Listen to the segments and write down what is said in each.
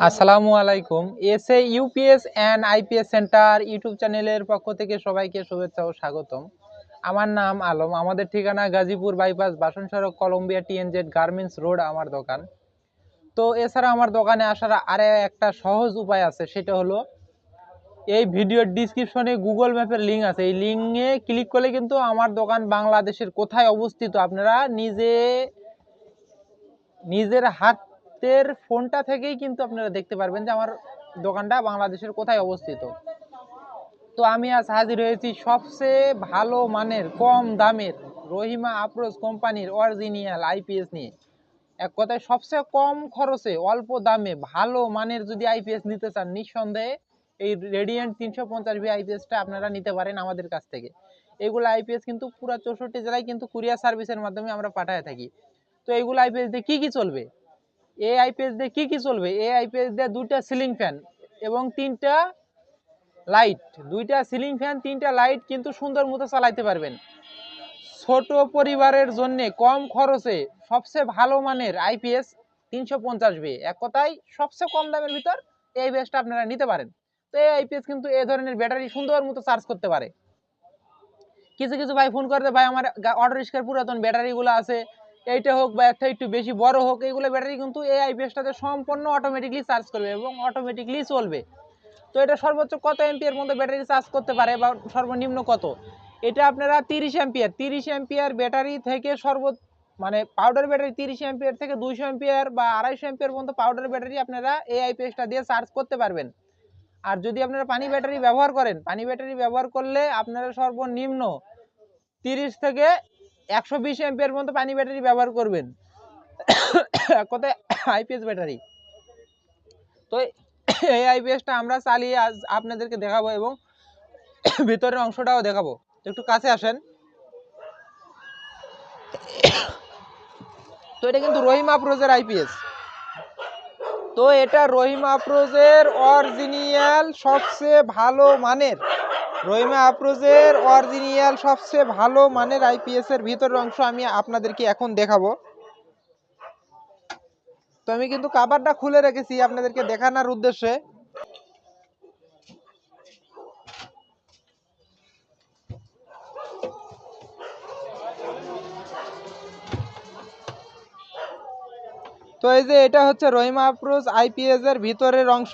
আসসালামু আলাইকুম। SA UPS and IPS centre YouTube চ্যানেলের পক্ষ থেকে সবাইকে শুভেচ্ছা ও স্বাগতম। আমার নাম আলম। আমাদের ঠিকানা গাজীপুর বাইপাস, বাসন সড়ক, কলম্বিয়া টিএনজেড গার্মেন্টস রোড আমার দোকান। তো এছাড়া আমার দোকানে আসার আরও একটা সহজ উপায় আছে, সেটা হলো এই ভিডিওর ডিসক্রিপশনে গুগল ম্যাপের লিঙ্ক আছে। এই লিঙ্কে ক্লিক করলে কিন্তু আমার দোকান বাংলাদেশের কোথায় অবস্থিত আপনারা নিজের হাতের ফোনটা থেকেই কিন্তু আপনারা দেখতে পারবেন যে আমার দোকানটা বাংলাদেশের কোথায় অবস্থিত। তো আমি আজ হাজির হয়েছি সবচেয়ে ভালো মানের কম দামের রহিমা আফরোজ কোম্পানির অরিজিনাল আইপিএস নিয়ে। এক কথায় সবচেয়ে কম খরচে অল্প দামে ভালো মানের যদি আইপিএস নিতে চান, নিঃসন্দেহে এই রেডিয়েন্ট 350 ভি আইপিএসটা আপনারা নিতে পারেন আমাদের কাছ থেকে। এগুলো আইপিএস কিন্তু পুরো 64 জেলায় কিন্তু কুরিয়ার সার্ভিসের মাধ্যমে আমরা পাঠায় থাকি। তো এইগুলো আইপিএস দিয়ে কি চলবে? এই আইপিএস দিয়ে কি চলবে? এই আইপিএস দিয়ে দুইটা সিলিং ফ্যান এবং তিনটা লাইট, দুইটা সিলিং ফ্যান, তিনটা লাইট কিন্তু সুন্দর মতো চালাইতে পারবেন। ছোট পরিবারের জন্য কম খরচে সবচেয়ে ভালো মানের আইপিএস 350 ভি, এক কথায় সবচেয়ে কম দামের ভিতর এই আইপিএসটা আপনারা নিতে পারেন। তো এই আইপিএস কিন্তু এই ধরনের ব্যাটারি সুন্দর মতো চার্জ করতে পারে। কিছু কিছু ভাই ফোন করতে, ভাই আমার অটো রিক্সার পুরাতন ব্যাটারিগুলো আছে, এইটা হোক বা একটা একটু বেশি বড় হোক, এইগুলো ব্যাটারি কিন্তু এই আইপিএসটাতে সম্পূর্ণ অটোমেটিকলি চার্জ করবে এবং অটোমেটিকলি চলবে। তো এটা সর্বোচ্চ কত এম্পিয়ার মধ্যে ব্যাটারি চার্জ করতে পারে বা সর্বনিম্ন কত? এটা আপনারা 30 এম্পিয়ার ব্যাটারি থেকে মানে পাউডার ব্যাটারি 30 এম্পিয়ার থেকে 200 এম্পিয়ার বা 250 এম্পিয়ার পর্যন্ত পাউডার ব্যাটারি আপনারা এই আইপিএসটা দিয়ে চার্জ করতে পারবেন। আর যদি আপনারা পানি ব্যাটারি ব্যবহার করেন, পানি ব্যাটারি ব্যবহার করলে আপনারা সর্বনিম্ন 30 থেকে 120 এম্পিয়ার পর্যন্ত পানি ব্যাটারি ব্যবহার করবেন কোথায় আইপিএস ব্যাটারি। তো এই আইপিএসটা আমরা চালিয়ে আজ আপনাদেরকে দেখাবো এবং ভিতরের অংশটাও দেখাবো। একটু কাছে আসেন। তো এটা কিন্তু রহিমা আফরোজের আইপিএস। তো এটা রহিমা আফরোজের অরিজিনাল সবচেয়ে ভালো মানের, রহিমা আফরোজের অরিজিনাল সবচেয়ে ভালো মানের আইপিএস এর ভিতরের অংশ আমি আপনাদেরকে এখন দেখাবো। তো আমি কিন্তু কভারটা খুলে রেখেছি আপনাদেরকে দেখানোর উদ্দেশ্যে। তো এই যে এটা হচ্ছে রহিমা আফরোজ আইপিএস এর ভিতরের অংশ।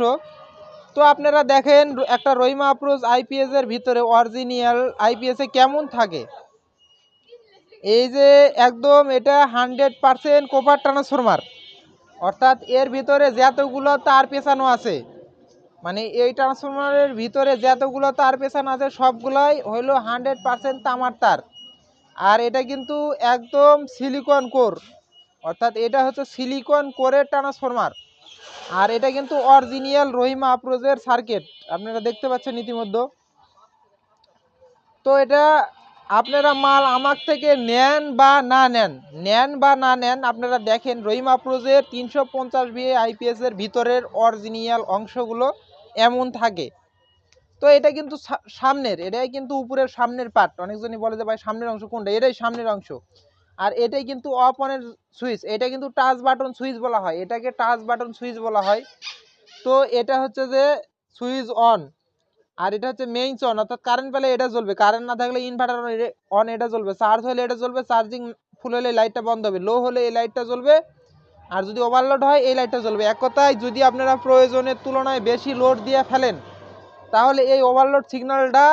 তো আপনারা দেখেন একটা রহিমা আফরোজ আইপিএস এর ভিতরে অরিজিনাল আইপিএস এ কেমন থাকে। এই যে একদম এটা 100% কপার ট্রান্সফরমার, অর্থাৎ এর ভিতরে যতগুলো তার পেছানো আছে, মানে এই ট্রান্সফরমারের ভিতরে যতগুলো তার পেছানো আছে সবগুলাই হইল 100% তামার তার। আর এটা কিন্তু একদম সিলিকন কোর, অর্থাৎ এটা হচ্ছে সিলিকন কোরের ট্রান্সফরমার। আর এটা কিন্তু অরিজিনাল রহিমা আফরোজের সার্কিট আপনারা দেখতে পাচ্ছেন ইতিমধ্যে। তো এটা আপনারা মাল আমার থেকে নেন বা না নেন আপনারা দেখেন রহিমা আফরোজের 350 ভি আইপিএস এর ভিতরের অরিজিনাল অংশগুলো এমন থাকে। তো এটা কিন্তু সামনের, এটাই কিন্তু উপরের সামনের পার্ট। অনেকজনই বলে যে ভাই সামনের অংশ কোনটা, এটাই সামনের অংশ। আর এটাই কিন্তু অফ অনের সুইচ, এটা কিন্তু টাচ বাটন সুইচ বলা হয়, এটাকে টাচ বাটন সুইচ বলা হয়। তো এটা হচ্ছে যে সুইচ অন, আর এটা হচ্ছে মেইনস অন, অর্থাৎ কারেন্ট পেলে এটা জ্বলবে, কারেন্ট না থাকলে ইনভার্টার অন এটা জ্বলবে, চার্জ হলে এটা জ্বলবে, চার্জিং ফুল হলে লাইটটা বন্ধ হবে, লো হলে এই লাইটটা জ্বলবে, আর যদি ওভারলোড হয় এই লাইটটা জ্বলবে। এক কথায় যদি আপনারা প্রয়োজনের তুলনায় বেশি লোড দিয়ে ফেলেন তাহলে এই ওভারলোড সিগন্যালটা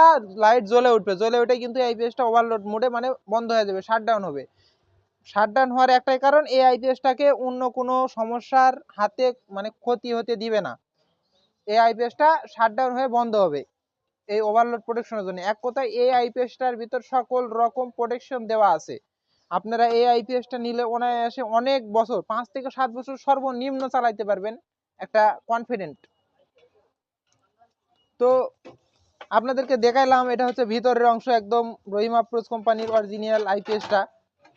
লাইট জ্বলে উঠবে, জ্বলে উঠে কিন্তু এই আইপিএসটা ওভারলোড মোডে মানে বন্ধ হয়ে যাবে, শাটডাউন হবে। শাটডাউন হওয়ার একটাই কারণ, এই আইপিএসটাকে অন্য কোনো সমস্যার হাতে মানে ক্ষতি হতে দিবে না, এই আইপিএসটা শাটডাউন হয়ে বন্ধ হবে এই ওভারলোড প্রোটেকশনের জন্য। এক কথায় এই আইপিএসটার ভিতর সকল রকম প্রোটেকশন দেওয়া আছে। আপনারা এই আইপিএসটা নিলে অনায়াসে অনেক বছর, 5 থেকে 7 বছর সর্বনিম্ন চালাইতে পারবেন একটা কনফিডেন্ট। তো আপনাদেরকে দেখাইলাম এটা হচ্ছে ভিতরের অংশ একদম রহিমা আফরোজ কোম্পানির অরিজিনাল আইপিএসটা।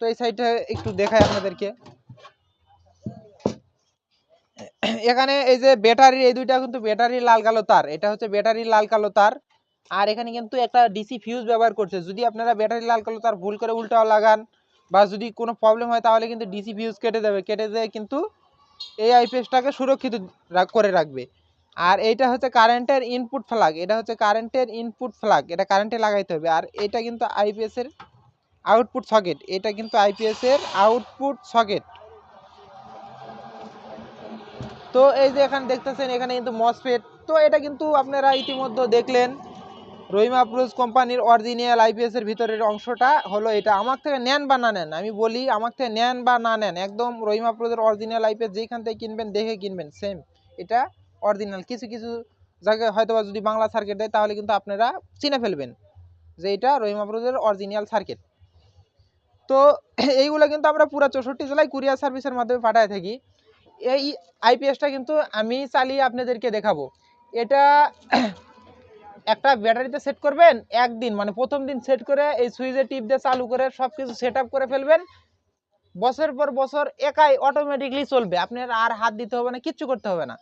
তো এই সাইডটা একটু দেখাই আপনাদেরকে। এখানে এই যে ব্যাটারি, এই দুইটা কিন্তু ব্যাটারি লাল কালো তার, এটা হচ্ছে ব্যাটারি লাল কালো তার। আর এখানে কিন্তু একটা ডিসি ফিউজ ব্যবহার করছে, যদি আপনারা ব্যাটারি লাল কালো তার ভুল করে উল্টাও লাগান বা যদি কোনো প্রবলেম হয় তাহলে কিন্তু ডিসি ফিউজ কেটে যাবে, কেটে যায় কিন্তু এই আইপিএসটাকে সুরক্ষিত করে রাখবে। আর এইটা হচ্ছে কারেন্টের ইনপুট ফ্ল্যাগ, এটা হচ্ছে কারেন্টের ইনপুট ফ্ল্যাগ, এটা কারেন্টে লাগাইতে হবে। আর এটা কিন্তু আইপিএসের আউটপুট সকেট, এটা কিন্তু আইপিএসের আউটপুট সকেট। তো এই যে এখানে দেখতেছেন এখানে কিন্তু মসফেট। তো এটা কিন্তু আপনারা ইতিমধ্যে দেখলেন রহিমা আফরোজ কোম্পানির অরিজিনাল আইপিএস এর ভিতরের অংশটা হলো এটা। আমার থেকে নেন বা না নেন, আমি বলি আমার থেকে নেন বা না নেন, একদম রহিমা আফরোজের অরিজিনাল আইপিএস যেখান থেকে কিনবেন দেখে কিনবেন, সেম এটা অরিজিনাল। কিছু কিছু জায়গায় হয়তো বা যদি বাংলা সার্কিট দেয় তাহলে কিন্তু আপনারা চিনে ফেলবেন যে এটা রহিমা আফরোজের অরিজিনাল সার্কিট। তো এইগুলো কিন্তু আমরা পুরো 64 জেলায় কুরিয়ার সার্ভিসের মাধ্যমে পাঠায় থাকি। এই আইপিএসটা কিন্তু আমি চালিয়ে আপনাদেরকে দেখাবো। এটা একটা ব্যাটারিতে সেট করবেন একদিন, মানে প্রথম দিন সেট করে এই সুইচে টিপ দিয়ে চালু করে সব কিছু সেট আপ করে ফেলবেন, বছর পর বছর একাই অটোমেটিকলি চলবে, আপনার আর হাত দিতে হবে না, কিচ্ছু করতে হবে না।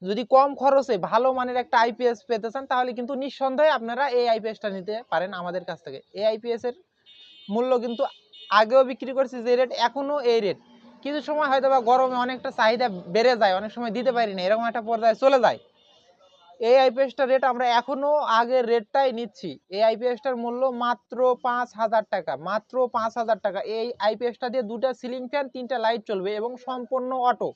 যদি কম খরচে ভালো মানের একটা আইপিএস পেতে চান তাহলে কিন্তু নিঃসন্দেহে আপনারা এই আইপিএসটা নিতে পারেন আমাদের কাছ থেকে। এই আইপিএস এর মূল্য কিন্তু আগেও বিক্রি করছি যে রেট, এখনো এই রেট। কিছু সময় হয়তো বা গরমে অনেকটা চাহিদা বেড়ে যায়, অনেক সময় দিতে পারি না, এরকম একটা পর্যায়ে চলে যায়। এই আইপিএসটার রেট আমরা এখনো আগের রেটটাই নিচ্ছি। এই আইপিএসটার মূল্য মাত্র 5,000 টাকা, মাত্র 5,000 টাকা। এই আইপিএসটা দিয়ে 2টা সিলিং ফ্যান 3টা লাইট চলবে এবং সম্পূর্ণ অটো।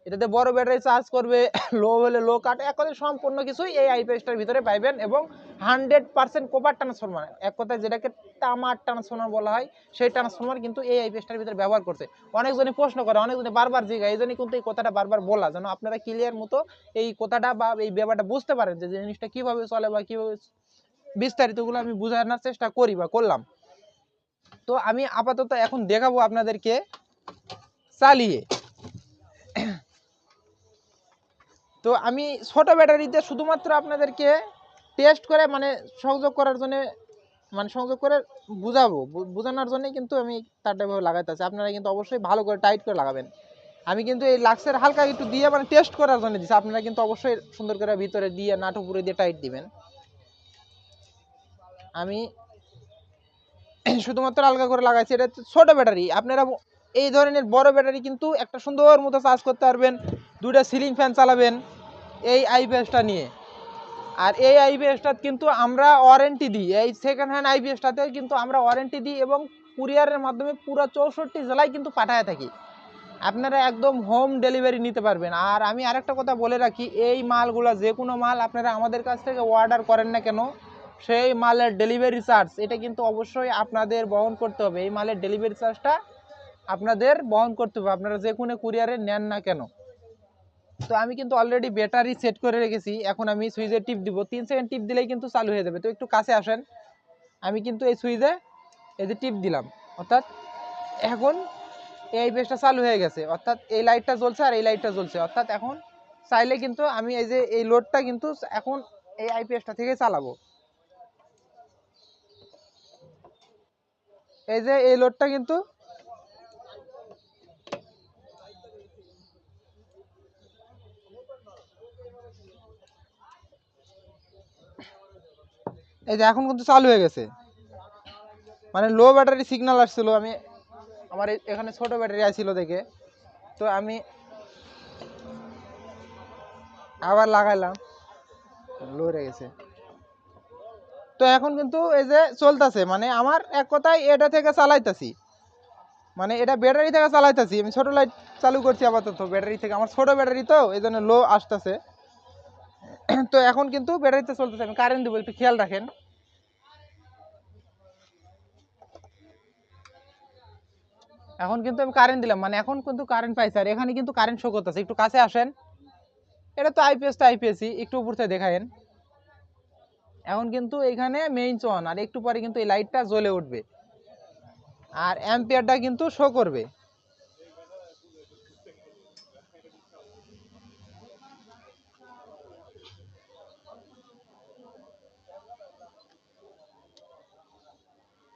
এটাতে বড় ব্যাটারি চার্জ করবে, লো হলে লো কাট, এক কথায় সম্পূর্ণ কিছুই এই আইপিএসটার ভিতরে পাইবেন। এবং 100% কপার ট্রান্সফরমার, এক কথায় যেটাকে তামার ট্রান্সফরমার বলা হয়, সেই ট্রান্সফরমার কিন্তু এই আইপিএসটার ভিতরে ব্যবহার করছে। অনেকজনই প্রশ্ন করে, অনেকজনই বারবার জিজ্ঞাসা, এই জন্যই কিন্তু এই কথাটা বারবার বলা, যেন আপনারা ক্লিয়ার মতো এই কথাটা বা এই ব্যাপারটা বুঝতে পারেন যে জিনিসটা কিভাবে চলে বা কিভাবে বিস্তারিতগুলো আমি বোঝানোর চেষ্টা করি বা করলাম। তো আমি আপাতত এখন দেখাবো আপনাদেরকে চালিয়ে। তো আমি ছোট ব্যাটারিতে শুধুমাত্র আপনাদেরকে টেস্ট করে মানে সংযোগ করার জন্য, মানে সংযোগ করে বোঝানোর জন্য কিন্তু আমি তারটাভাবে লাগাইতেছি। আপনারা কিন্তু অবশ্যই ভালো করে টাইট করে লাগাবেন। আমি কিন্তু এই লাক্সের হালকা একটু দিয়ে মানে টেস্ট করার জন্য দিচ্ছি, আপনারা কিন্তু অবশ্যই সুন্দর করে ভিতরে দিয়ে নাটু পুরে দিয়ে টাইট দিবেন। আমি শুধুমাত্র হালকা করে লাগাইছি। এটা ছোট ব্যাটারি, আপনারা এই ধরনের বড় ব্যাটারি কিন্তু একটা সুন্দর মতো চার্জ করতে পারবেন, 2টা সিলিং ফ্যান চালাবেন এই আইপিএসটা নিয়ে। আর এই আইপিএসটা কিন্তু আমরা ওয়ারেন্টি দিই, এই সেকেন্ড হ্যান্ড আইপিএসটাতে কিন্তু আমরা ওয়ারেন্টি দিই এবং কুরিয়ারের মাধ্যমে পুরো 64 জেলায় কিন্তু পাঠায় থাকি, আপনারা একদম হোম ডেলিভারি নিতে পারবেন। আর আমি আরেকটা কথা বলে রাখি, এই মালগুলো যে কোনো মাল আপনারা আমাদের কাছ থেকে অর্ডার করেন না কেন, সেই মালের ডেলিভারি চার্জ এটা কিন্তু অবশ্যই আপনাদের বহন করতে হবে। এই মালের ডেলিভারি চার্জটা আপনাদের বহন করতে হবে, আপনারা যে কোনো কুরিয়ারে নেন না কেন। তো আমি কিন্তু অলরেডি ব্যাটারি সেট করে রেখেছি, এখন আমি সুইচে টিপ দিব, 3 সেকেন্ড টিপ দিলেই কিন্তু চালু হয়ে যাবে। তো একটু কাছে আসেন, আমি কিন্তু এই সুইচে এই যে টিপ দিলাম, অর্থাৎ এখন এই আইপিএসটা চালু হয়ে গেছে, অর্থাৎ এই লাইটটা জ্বলছে আর এই লাইটটা জ্বলছে, অর্থাৎ এখন চাইলে কিন্তু আমি এই যে এই লোডটা কিন্তু এখন এই আইপিএসটা থেকে চালাবো। এই যে এই লোডটা কিন্তু এই যে এখন কিন্তু চালু হয়ে গেছে, মানে লো ব্যাটারি সিগন্যাল আসছিল। আমি আমার এখানে ছোট ব্যাটারি আসছিল দেখে, তো আমি আবার লাগাইলাম, লো হয়ে গেছে। তো এখন কিন্তু এই যে চলতেছে, মানে আমার এক কথায় এটা থেকে চালাইতেছি, মানে এটা ব্যাটারি থেকে চালাইতেছি। আমি ছোট লাইট চালু করছি আপাতত ব্যাটারি থেকে, আমার ছোট ব্যাটারি তো এই জন্য লো আসতেছে। তো এখন কিন্তু ব্যাটারিতে চলতেছে, আমি কারেন্ট দেবো, একটু খেয়াল রাখেন। এখন কিন্তু আমি কারেন্ট দিলাম, মানে এখন কিন্তু কারেন্ট পাইছে, আর এখানে কিন্তু কারেন্ট শো করতেছে। একটু কাছে আসেন, এটা তো আইপিএস তো আইপিএসই, একটু উপর থেকে দেখায়েন। এখন কিন্তু এখানে মেইন অন, আর একটু পরে কিন্তু এই লাইটটা জ্বলে উঠবে আর অ্যাম্পিয়ারটা কিন্তু শো করবে।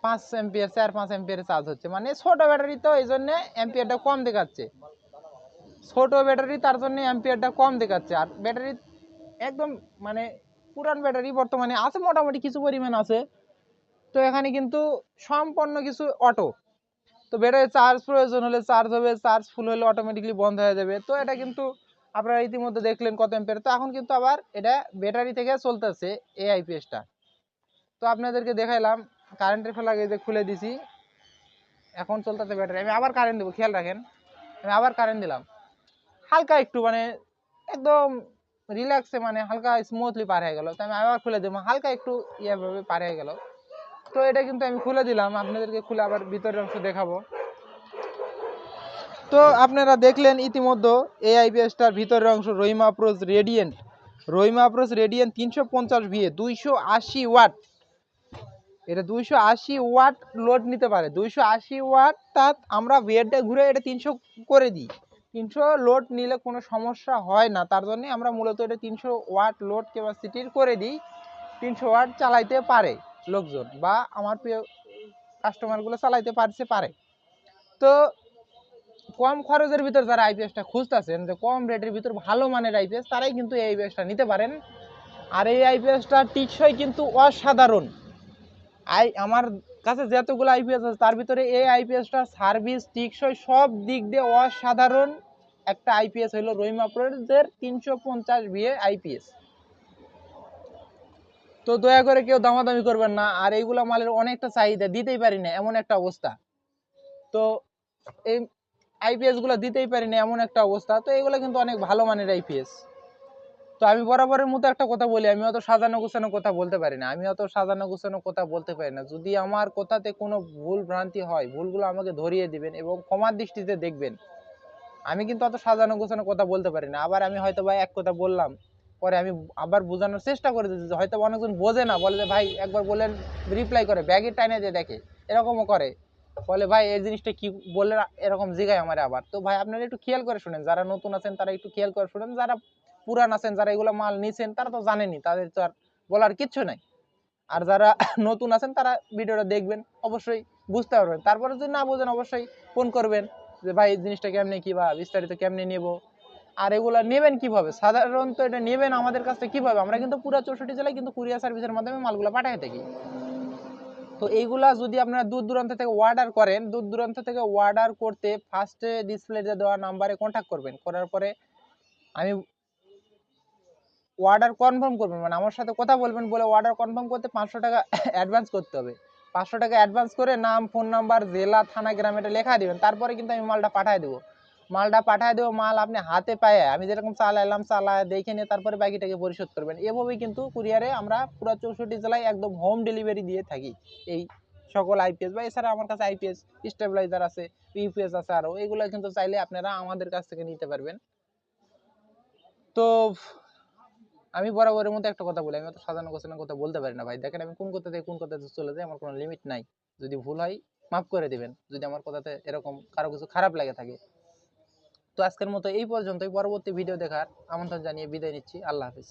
পাঁচ এম্পিয়ার 4-5 এম্পিয়ার চার্জ হচ্ছে, মানে ছোট ব্যাটারি তো এই জন্য অ্যাম্পিয়ারটা কম দেখাচ্ছে, ছোট ব্যাটারি তার জন্য অ্যাম্পিয়ারটা কম দেখাচ্ছে। আর ব্যাটারি একদম মানে পুরান ব্যাটারি বর্তমানে আছে, মোটামুটি কিছু পরিমাণ আছে। তো এখানে কিন্তু সম্পূর্ণ কিছু অটো, তো ব্যাটারি চার্জ প্রয়োজন হলে চার্জ হবে, চার্জ ফুল হলে অটোমেটিকলি বন্ধ হয়ে যাবে। তো এটা কিন্তু আপনারা ইতিমধ্যে দেখলেন কত এম্পিয়ার। তো এখন কিন্তু আবার এটা ব্যাটারি থেকে চলতেছে এই আইপিএসটা। তো আপনাদেরকে দেখাইলাম কারেন্টের ফেলা যে খুলে দিছি, এখন চলতেছে ব্যাটারি। আমি আবার কারেন্ট দেবো, খেয়াল রাখেন, আমি আবার কারেন্ট দিলাম, হালকা একটু মানে একদম রিল্যাক্সে মানে হালকা স্মুথলি পার হয়ে গেল। তো আমি আবার খুলে দেবো, হালকা একটু ইয়েভাবে পার হয়ে গেল। তো এটা কিন্তু আমি খুলে দিলাম, আপনাদেরকে খুলে আবার ভিতরের অংশ দেখাবো। তো আপনারা দেখলেন ইতিমধ্যে এই আইপিএসটার ভিতরের অংশ Rahimafrooz radiant, Rahimafrooz radiant 350 VA 280 watt. এটা 280 ওয়াট লোড নিতে পারে, 280 ওয়াট। তা আমরা ভিএটা ঘুরে এটা 300 করে দিই। 300 লোড নিলে কোনো সমস্যা হয় না, তার জন্য আমরা মূলত এটা 300 ওয়াট লোড ক্যাপাসিটির করে দিই। 300 ওয়াট চালাইতে পারে লোকজন, বা আমার প্রিয় কাস্টমারগুলো চালাইতে পারে। তো কম খরচের ভিতর যারা আইপিএসটা খুঁজতেছেন, যে কম রেটের ভিতর ভালো মানের আইপিএস, তারাই কিন্তু এই আইপিএসটা নিতে পারেন। আর এই আইপিএসটা টিকসই কিন্তু অসাধারণ। আমার কাছে যতগুলো আইপিএস আছে তার ভিতরে এই আইপিএসটা সার্ভিস টিকসই সব দিক দিয়ে অসাধারণ একটা আইপিএস হলো রহিমা প্রোজের 350 ভিএ আইপিএস। তো দয়া করে কেউ দামাদামি করবেন না। আর এইগুলা মালের অনেকটা চাহিদা, দিতেই পারি না এমন একটা অবস্থা। তো এই আইপিএস গুলো দিতেই পারি না এমন একটা অবস্থা। তো এগুলো কিন্তু অনেক ভালো মানের আইপিএস। তো আমি বরাবরের মতো একটা কথা বলি, আমি অত সাজানো গুছানো কথা বলতে পারি না, যদি আমার কথাতে কোনো ভুল ভ্রান্তি হয়, ভুলগুলো আমাকে ধরিয়ে দিবেন এবং ক্ষমার দৃষ্টিতে দেখবেন। আমি কিন্তু অত সাজানো গোছানো কথা বলতে পারি না। আবার আমি হয়তো ভাই এক কথা বললাম, পরে আমি আবার বোঝানোর চেষ্টা করে দিচ্ছি, হয়তো অনেকজন বোঝে না, বলে যে ভাই একবার বললেন, রিপ্লাই করে ব্যাগের টাইনে দিয়ে দেখে, এরকমও করে, বলে ভাই এই জিনিসটা কি বললে, এরকম জিগায় আমার আবার। তো ভাই আপনারা একটু খেয়াল করে শুনেন, যারা নতুন আছেন তারা একটু খেয়াল করে শুনেন, যারা পুরান আছেন, যারা এগুলো মাল নিছেন, তারা তো জানেনি, তাদের তো আর বলার কিচ্ছু নাই। আর যারা নতুন আছেন তারা ভিডিওটা দেখবেন, অবশ্যই বুঝতে পারবেন। তারপরে যদি না বোঝেন অবশ্যই ফোন করবেন যে ভাই এই জিনিসটা কেমনে কি বা বিস্তারিত কেমনে নেব, আর এগুলা নেবেন কিভাবে, সাধারণত এটা নেবেন আমাদের কাছ থেকে কিভাবে। আমরা কিন্তু পুরো 64 জেলায় কিন্তু কুরিয়ার সার্ভিসের মাধ্যমে মালগুলো পাঠাই থাকি। তো এইগুলা যদি আপনারা দূর দূরান্ত থেকে অর্ডার করেন, দূর দূরান্ত থেকে অর্ডার করতে ফার্স্টে ডিসপ্লেতে দেওয়া নাম্বারে কন্ট্যাক্ট করবেন, করার পরে আমি অর্ডার কনফার্ম করবেন, মানে আমার সাথে কথা বলবেন, বলে অর্ডার কনফার্ম করতে 500 টাকা অ্যাডভান্স করতে হবে। 500 টাকা অ্যাডভান্স করে নাম, ফোন নাম্বার, জেলা, থানা, গ্রাম এটা লেখা দিবেন। তারপরে কিন্তু আমি মালটা পাঠিয়ে দেবো। মাল আপনি হাতে পায়ে, আমি যেরকম চালাইলাম, চালায় দেখে নিয়ে তারপরে বাকিটাকে পরিশোধ করবেন। এভাবেই কিন্তু কুরিয়ারে আমরা পুরো 64 জেলায় একদম হোম ডেলিভারি দিয়ে থাকি এই সকল আইপিএস। বা এছাড়া আমার কাছে আইপিএস স্টেবিলাইজার আছে, ইউপিএস আছে, আরও এগুলো কিন্তু চাইলে আপনারা আমাদের কাছ থেকে নিতে পারবেন। তো আমি বরাবরের মধ্যে একটা কথা বলি, আমি অত সাজানো গোছানো কথা বলতে পারি না ভাই। দেখেন আমি কোন কথা থেকে কোন কথাতে চলে যাই, আমার কোনো লিমিট নাই। যদি ভুল হয় মাফ করে দিবেন, যদি আমার কথাতে এরকম কারো কিছু খারাপ লাগে থাকে। তো আজকের মতো এই পর্যন্তই, পরবর্তী ভিডিও দেখার আমন্ত্রণ জানিয়ে বিদায় নিচ্ছি। আল্লাহ হাফিজ।